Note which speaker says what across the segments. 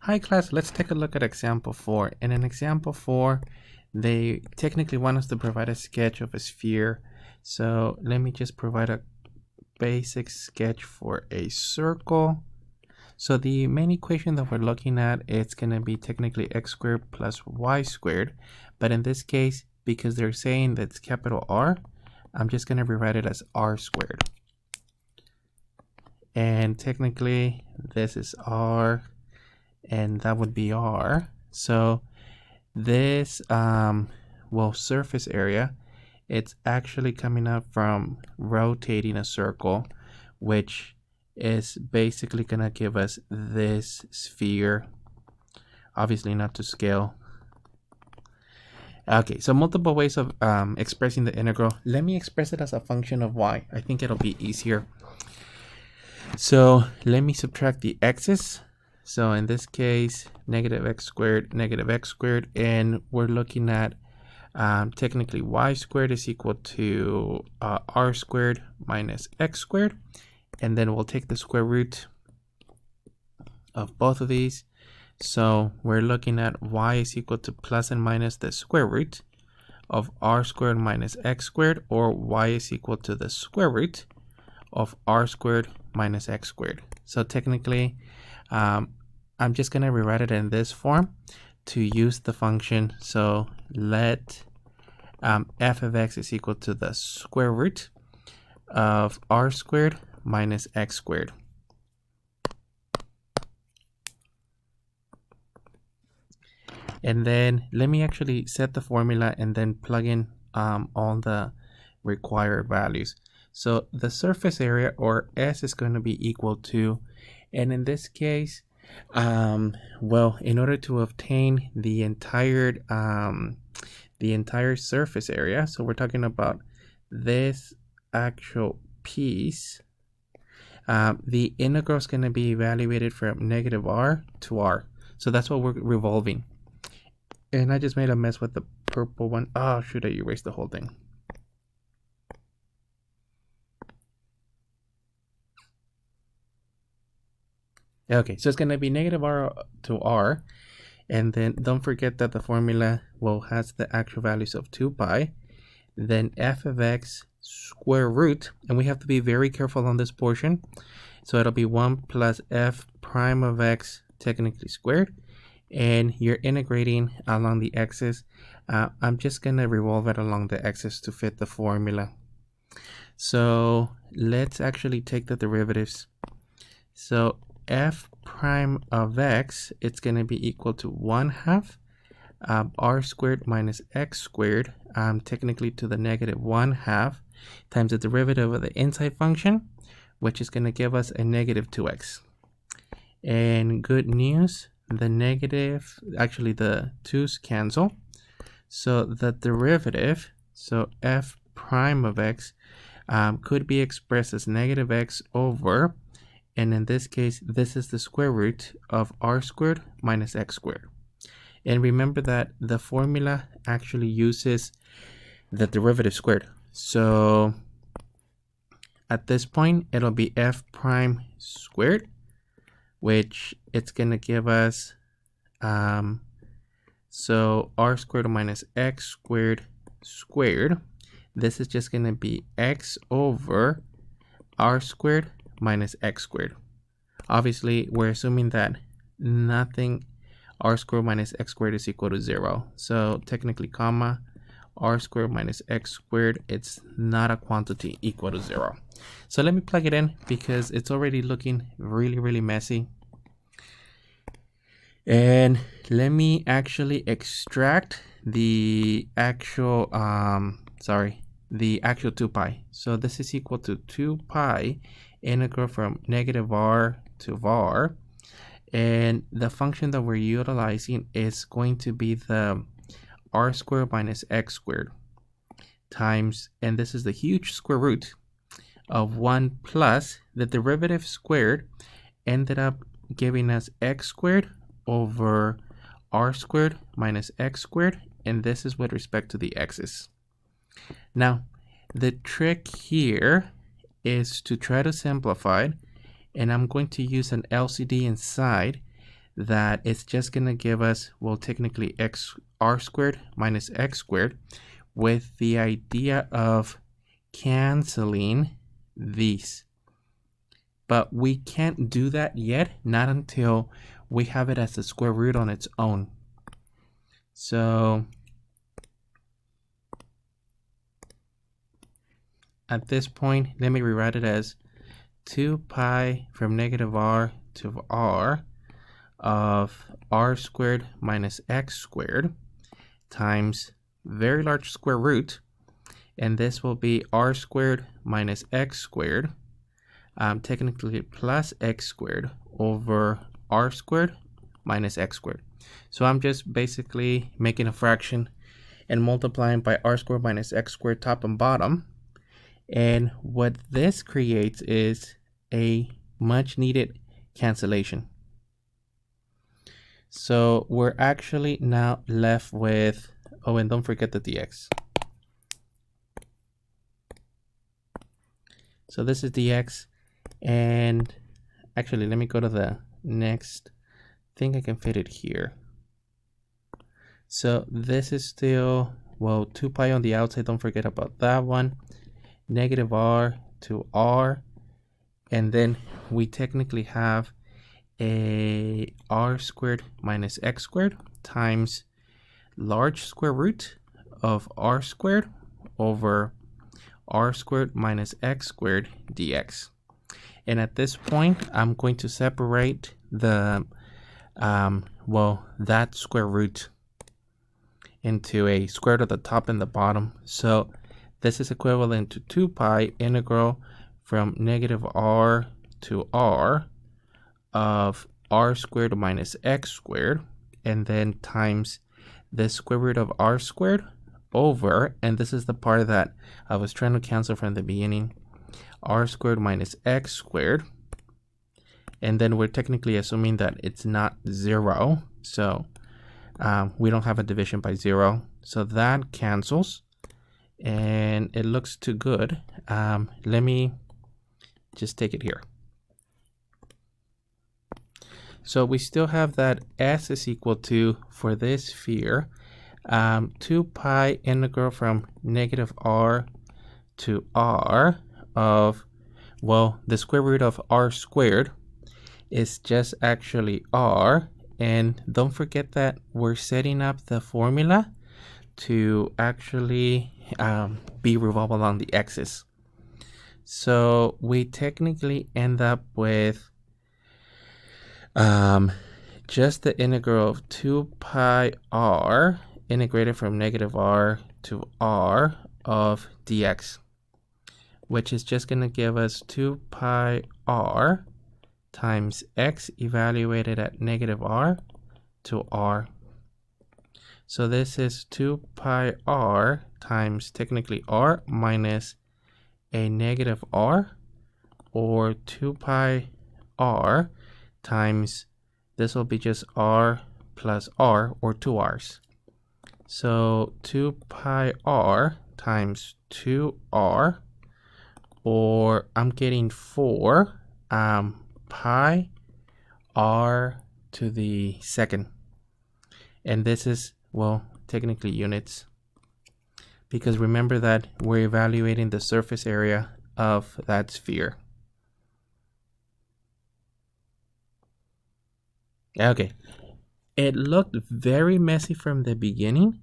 Speaker 1: Hi class, let's take a look at example 4. In an example 4, they technically want us to provide a sketch of a sphere. So let me just provide a basic sketch for a circle. So the main equation that we're looking at, it's going to be technically x squared plus y squared. But in this case, because they're saying that's capital R, I'm just going to rewrite it as r squared. And technically, this is r, and that would be r. So this surface area, it's actually coming up from rotating a circle, which is basically gonna give us this sphere, obviously not to scale. Okay, so multiple ways of expressing the integral. Let me express it as a function of y. I think it'll be easier. So let me subtract the x's. So in this case, negative x squared, and we're looking at technically y squared is equal to r squared minus x squared. And then we'll take the square root of both of these. So we're looking at y is equal to plus and minus the square root of r squared minus x squared, or y is equal to the square root of r squared minus x squared. So technically, I'm just going to rewrite it in this form to use the function. So let f of x is equal to the square root of r squared minus x squared. And then let me actually set the formula and then plug in all the required values. So the surface area, or S, is going to be equal to, and in this case, in order to obtain the entire surface area, so we're talking about this actual piece, the integral is going to be evaluated from negative r to r. So that's what we're revolving. And I just made a mess with the purple one. Oh, should I erase the whole thing? Okay, so it's going to be negative r to r. And then don't forget that the formula has the actual values of 2 pi. Then f of x square root, and we have to be very careful on this portion. So it'll be 1 plus f prime of x technically squared. And you're integrating along the x's. I'm just going to revolve it along the x's to fit the formula. So let's actually take the derivatives. So f prime of x, it's going to be equal to 1/2 r squared minus x squared, technically to the negative 1/2 times the derivative of the inside function, which is going to give us a negative 2x. And good news, the 2's cancel. So the derivative, so f prime of x, could be expressed as negative x over, and in this case, this is the square root of r squared minus x squared. And remember that the formula actually uses the derivative squared. So at this point, it'll be f prime squared, which it's going to give us, so r squared minus x squared squared. This is just going to be x over r squared minus x squared. Obviously, we're assuming that nothing r squared minus x squared is equal to 0. So technically, comma, r squared minus x squared, it's not a quantity equal to 0. So let me plug it in because it's already looking really, really messy. And let me actually extract the actual, the actual 2 pi. So this is equal to 2 pi integral from negative r to var. And the function that we're utilizing is going to be the r squared minus x squared times, and this is the huge square root of 1 plus the derivative squared ended up giving us x squared over r squared minus x squared, and this is with respect to the x's. Now, the trick here is to try to simplify, and I'm going to use an LCD inside that it's just going to give us, well, technically r squared minus x squared, with the idea of canceling these. But we can't do that yet, not until we have it as the square root on its own. So at this point, let me rewrite it as 2 pi from negative r to r of r squared minus x squared times very large square root, and this will be r squared minus x squared, technically plus x squared over r squared minus x squared. So I'm just basically making a fraction and multiplying by r squared minus x squared top and bottom. And what this creates is a much needed cancellation. So we're actually now left with, oh, and don't forget the dx. So this is dx, and actually let me go to the next thing. I can fit it here. So this is still, well, 2 pi on the outside, don't forget about that one, negative r to r, and then we technically have a r squared minus x squared times large square root of r squared over r squared minus x squared dx. And at this point, I'm going to separate the, well, that square root into a square root at the top and the bottom. So this is equivalent to 2 pi integral from negative r to r of r squared minus x squared, and then times the square root of r squared over, and this is the part that I was trying to cancel from the beginning, r squared minus x squared. And then we're technically assuming that it's not 0, so we don't have a division by 0, so that cancels, and it looks too good. Let me just take it here. So we still have that s is equal to, for this sphere, 2 pi integral from negative r to r of, well, the square root of r squared is just actually r. And don't forget that we're setting up the formula to actually be revolved along the axis. So we technically end up with just the integral of 2 pi r integrated from negative r to r of dx, which is just going to give us 2 pi r times x evaluated at negative r to r. So this is 2 pi r times technically r minus a negative r, or 2 pi r times, this will be just r plus r, or 2 r's. So 2 pi r times 2r, or I'm getting 4 pi r to the second. And this is, well, technically units, because remember that we're evaluating the surface area of that sphere. Okay, it looked very messy from the beginning,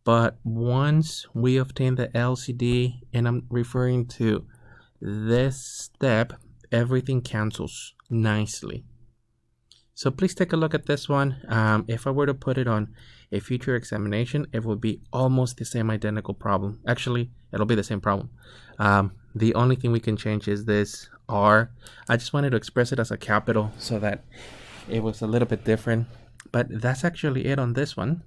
Speaker 1: but once we obtain the LCD, and I'm referring to this step, everything cancels nicely. So please take a look at this one. If I were to put it on a future examination, it would be almost the same identical problem. Actually, it'll be the same problem. The only thing we can change is this r. I just wanted to express it as a capital so that it was a little bit different. But that's actually it on this one.